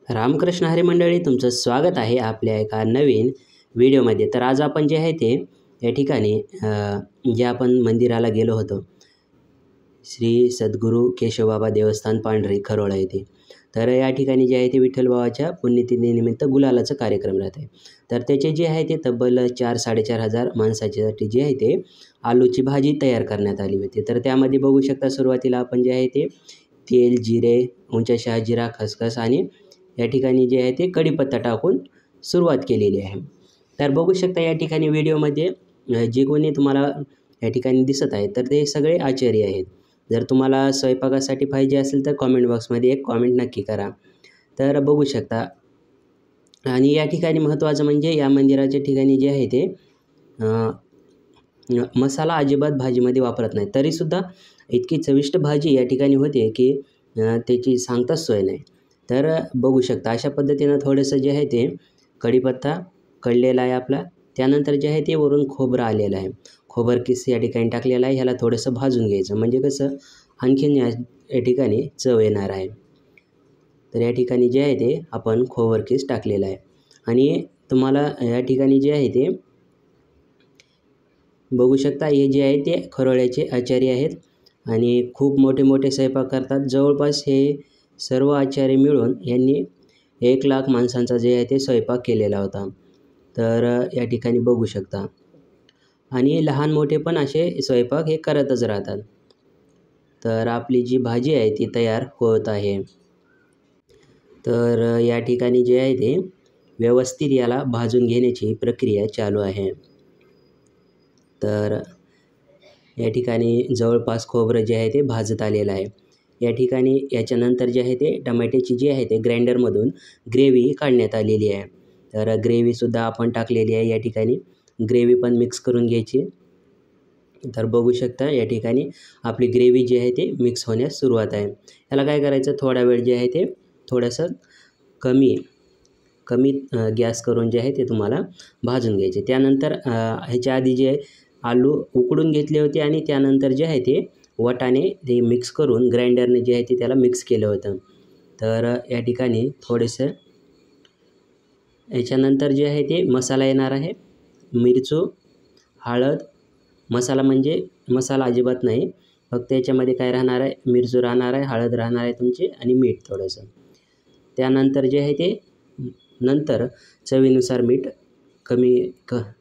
रामकृष्ण हरी मंडळी, तुमचं स्वागत आहे आपल्या एका नवीन व्हिडिओमध्ये। तर आज आपण जे आहे ते या ठिकाणी जे आपण मंदिराला गेलो होतो, श्री सद्गुरू केशवबाबा देवस्थान पांढरी खरोळा येथे। तर या ठिकाणी जे आहे ते विठ्ठलबाबाच्या पुण्यतिथीनिमित्त गुलालाचा कार्यक्रम राहते। तर त्याचे जे आहे ते तब्बल 4-4.5 हजार माणसाच्यासाठी जे आहे ते आलूची भाजी तयार करण्यात आली होती। तर त्यामध्ये बघू शकता, सुरुवातीला आपण जे आहे ते तेल, जिरे, उंचा शहाजिरा, खसखस आणि या ठिकाणी जे आहे ते कढीपत्ता टाकून सुरुवात केलेली आहे। तर बघू शकता या ठिकाणी व्हिडिओमध्ये जे कोणी तुम्हाला या ठिकाणी दिसत आहे तर ते सगळे आचार्य आहेत। जर तुम्हाला स्वयंपाकासाठी पाहिजे असेल तर कॉमेंट बॉक्समध्ये एक कॉमेंट नक्की करा। तर बघू शकता, आणि या ठिकाणी महत्त्वाचं म्हणजे या मंदिराच्या ठिकाणी जे आहे ते मसाला अजिबात भाजीमध्ये वापरत नाही, तरीसुद्धा इतकी चविष्ट भाजी या ठिकाणी होते की त्याची सांगताच सोय नाही। तर बघू शकता अशा पद्धतीनं थोडंसं जे आहे ते कढीपत्ता कळलेला आहे आपला, त्यानंतर जे आहे ते वरून खोबरं आलेलं आहे, खोबरकीस या ठिकाणी टाकलेलं आहे। ह्याला थोडंसं भाजून घ्यायचं, म्हणजे कसं आणखीन या ठिकाणी चव येणार आहे। तर या ठिकाणी जे आहे ते आपण खोबरकीस टाकलेलं आहे, आणि तुम्हाला या ठिकाणी जे आहे ते बघू शकता, हे जे आहे ते खरोळ्याचे आचार्य आहेत आणि खूप मोठे मोठे स्वयंपाक करतात। जवळपास हे सर्व आचार्य मिळून यांनी 1,00,000 माणसांचा जे आहे ते स्वयंपाक केलेला होता। तर या ठिकाणी बघू शकता, आणि लहान मोठे पण असे स्वयंपाक हे करतच राहतात। तर आपली जी भाजी आहे ती तयार होत आहे। तर या ठिकाणी जे आहे ते व्यवस्थित याला भाजून घेण्याची प्रक्रिया चालू आहे। तर या ठिकाणी जवळपास खोबरं जे आहे ते भाजत आलेलं आहे। या ठिकाणी याच्यानंतर जे आहे ते टमाट्याची जी आहे ते ग्राइंडरमधून ग्रेव्ही काढण्यात आलेली आहे। तर ग्रेव्हीसुद्धा आपण टाकलेली आहे। या ठिकाणी ग्रेव्ही पण मिक्स करून घ्यायची। तर बघू शकता या ठिकाणी आपली ग्रेव्ही जी आहे ते मिक्स होण्यास सुरुवात आहे। याला काय करायचं, थोडा वेळ जे आहे ते थोडंसं कमी गॅस करून जे आहे ते तुम्हाला भाजून घ्यायचे। त्यानंतर ह्याच्या आधी जे आलू उकडून घेतले होते, आणि त्यानंतर जे आहे ते वाटाणे ते मिक्स करून ग्राइंडरने जे आहे ते त्याला मिक्स केलं होतं। तर या ठिकाणी थोडंसं याच्यानंतर जे आहे ते मसाला येणार आहे, मिरचू, हळद, मसाला म्हणजे मसाला अजिबात नाही, फक्त याच्यामध्ये काय राहणार आहे, मिरचू राहणार आहे, हळद राहणार आहे तुमची, आणि मीठ थोडंसं। त्यानंतर जे आहे ते नंतर चवीनुसार मीठ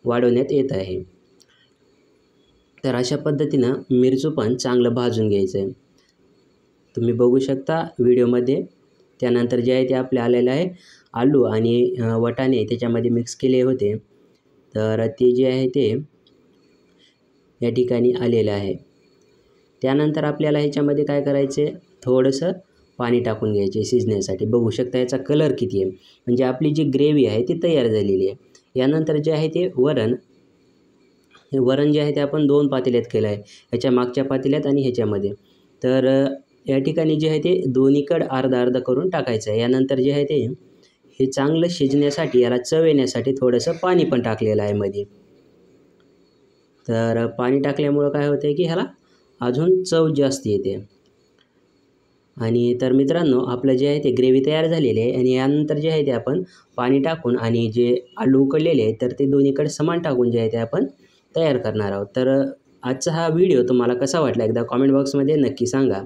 वाढवण्यात येत आहे। तर अशा पद्धतीनं मिरचू पण चांगलं भाजून घ्यायचं आहे, तुम्ही बघू शकता व्हिडिओमध्ये। त्यानंतर जे आहे ते आपले आलेलं आहे आलू आणि वाटाणे त्याच्यामध्ये मिक्स केले होते, तर ते जे आहे ते या ठिकाणी आलेलं आहे। त्यानंतर आपल्याला ह्याच्यामध्ये काय करायचं आहे, थोडंसं पाणी टाकून घ्यायचे शिजण्यासाठी। बघू शकता याचा कलर किती आहे, म्हणजे आपली जी ग्रेव्ही आहे ती तयार झालेली आहे। यानंतर जे आहे ते वरण जे आहे ते आपण 2 पातेल्यात केलं आहे, ह्याच्या मागच्या पातेल्यात आणि ह्याच्यामध्ये। तर या ठिकाणी जे आहे ते दोन्हीकडं अर्धा-अर्धा करून टाकायचं आहे। यानंतर जे आहे ते हे चांगलं शिजण्यासाठी, याला चव येण्यासाठी थोडंसं पाणी पण टाकलेलं आहे मध्ये। तर पाणी टाकल्यामुळं काय होतं की ह्याला अजून चव जास्त येते। आणि तर मित्रांनो, आपलं जे आहे ते ग्रेव्ही तयार झालेली आहे, आणि यानंतर जे आहे ते आपण पाणी टाकून आणि जे आलू उकडलेले आहेत तर ते दोन्हीकडे समान टाकून जे आहे ते आपण तयार करणार आहोत। तर आजचा हा व्हिडिओ तुम्हाला कसा वाटला एकदा कॉमेंट बॉक्समध्ये नक्की सांगा।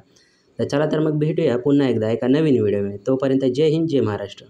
तर चला तर मग भेटूया पुन्हा एकदा एका नवीन व्हिडिओमध्ये। तोपर्यंत जय हिंद, जय महाराष्ट्र।